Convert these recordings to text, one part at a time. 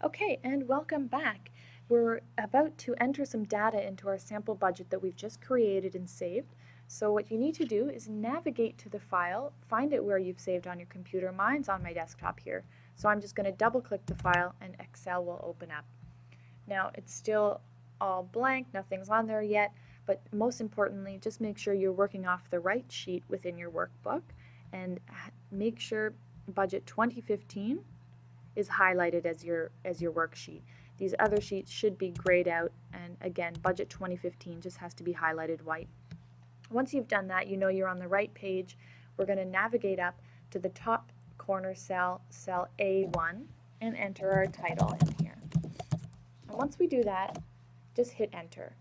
Okay, and welcome back. We're about to enter some data into our sample budget that we've just created and saved. So what you need to do is navigate to the file, find it where you've saved on your computer. Mine's on my desktop here. So I'm just going to double click the file and Excel will open up. Now it's still all blank, nothing's on there yet, but most importantly, just make sure you're working off the right sheet within your workbook and make sure budget 2015 is highlighted as your worksheet. These other sheets should be grayed out, and again, budget 2015 just has to be highlighted white. Once you've done that, you know you're on the right page. We're going to navigate up to the top corner cell, cell A1, and enter our title in here. And once we do that, just hit enter.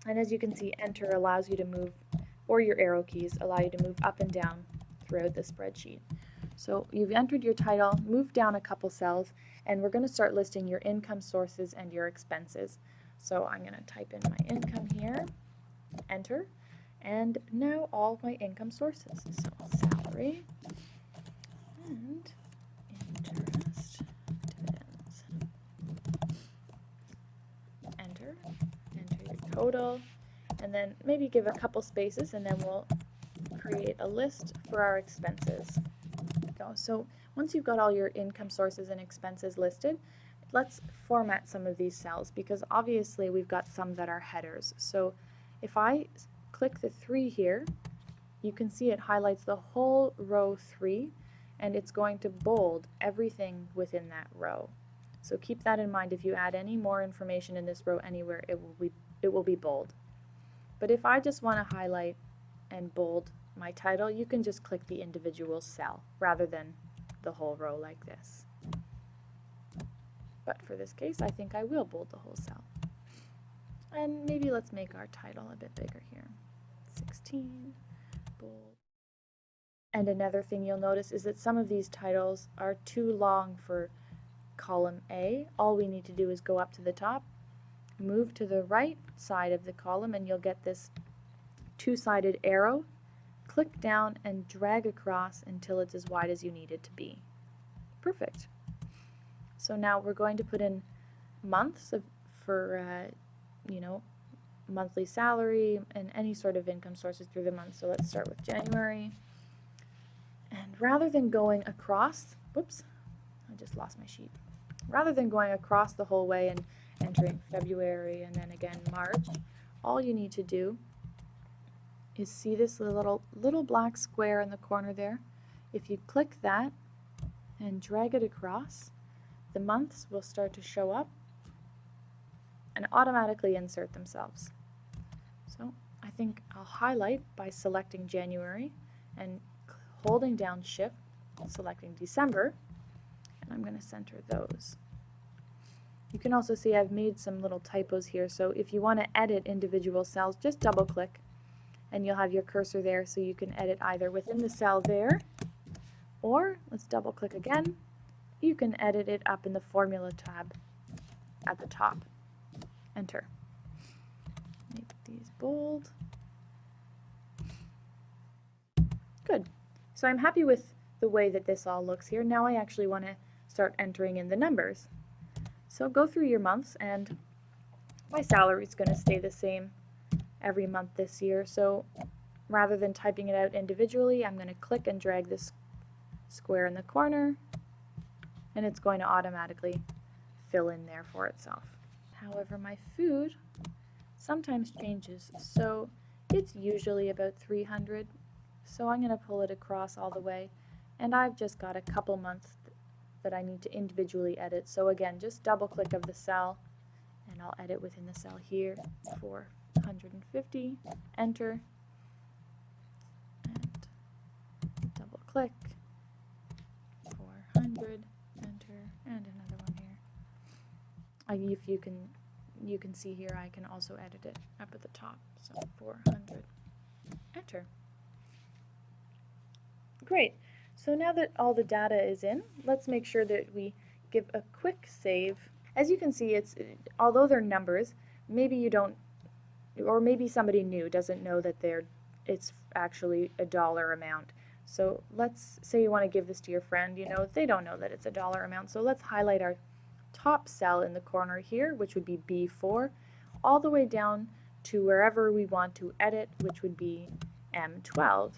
And as you can see, enter allows you to move, or your arrow keys allow you to move up and down throughout the spreadsheet. So you've entered your title, move down a couple cells, and we're going to start listing your income sources and your expenses. So I'm going to type in my income here, enter, and now all my income sources. So salary and interest, dividends. Enter your total, and then maybe give a couple spaces, and then we'll create a list for our expenses. So once you've got all your income sources and expenses listed, let's format some of these cells because obviously we've got some that are headers. So if I click the 3 here, you can see it highlights the whole row 3 and it's going to bold everything within that row. So keep that in mind. If you add any more information in this row anywhere, it will be bold. But if I just want to highlight and bold my title, you can just click the individual cell rather than the whole row like this. But for this case, I think I will bold the whole cell. And maybe let's make our title a bit bigger here. 16, bold. And another thing you'll notice is that some of these titles are too long for column A. All we need to do is go up to the top, move to the right side of the column, and you'll get this two-sided arrow. Click down and drag across until it's as wide as you need it to be. Perfect. So now we're going to put in months for monthly salary and any sort of income sources through the month. So let's start with January. And rather than going across, whoops, I just lost my sheet. Rather than going across the whole way and entering February and then again March, all you need to do is see this little black square in the corner there. If you click that and drag it across, the months will start to show up and automatically insert themselves. So I think I'll highlight by selecting January and holding down Shift, selecting December, and I'm going to center those. You can also see I've made some little typos here, so if you want to edit individual cells, just double click and you'll have your cursor there so you can edit either within the cell there, or let's double click again, you can edit it up in the formula tab at the top. Enter. Make these bold. Good. So I'm happy with the way that this all looks here. Now I actually want to start entering in the numbers. So go through your months, and my salary is going to stay the same every month this year. So rather than typing it out individually, I'm going to click and drag this square in the corner, and it's going to automatically fill in there for itself. However, my food sometimes changes, so it's usually about 300. So I'm going to pull it across all the way, and I've just got a couple months that I need to individually edit. So again, just double click of the cell, and I'll edit within the cell here for 150, enter, and double click, 400, enter, and another one here. If you can see here, I can also edit it up at the top, so 400, enter. Great. So now that all the data is in, let's make sure that we give a quick save. As you can see, although they're numbers, maybe you don't, or maybe somebody new doesn't know that it's actually a dollar amount. So let's say you want to give this to your friend, they don't know that it's a dollar amount. So let's highlight top cell in the corner here, which would be B4, all the way down to wherever we want to edit, which would be M12.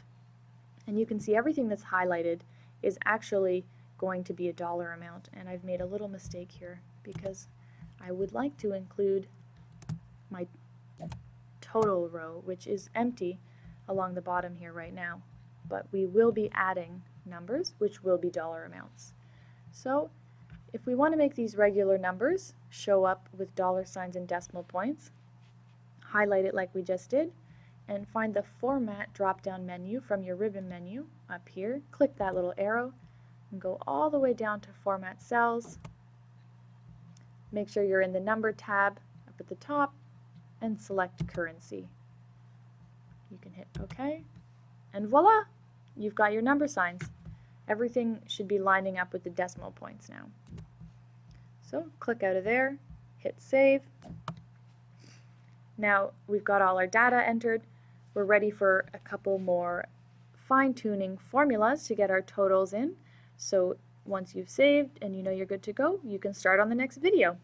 And you can see everything that's highlighted is actually going to be a dollar amount, and I've made a little mistake here because I would like to include my total row, which is empty along the bottom here right now, but we will be adding numbers, which will be dollar amounts. So if we want to make these regular numbers show up with dollar signs and decimal points, highlight it like we just did, and find the Format drop-down menu from your ribbon menu up here. Click that little arrow and go all the way down to Format Cells. Make sure you're in the Number tab up at the top and select Currency. You can hit OK, and voila! You've got your number signs. Everything should be lining up with the decimal points now. So click out of there, hit Save. Now we've got all our data entered. We're ready for a couple more fine-tuning formulas to get our totals in. So once you've saved and you know you're good to go, you can start on the next video.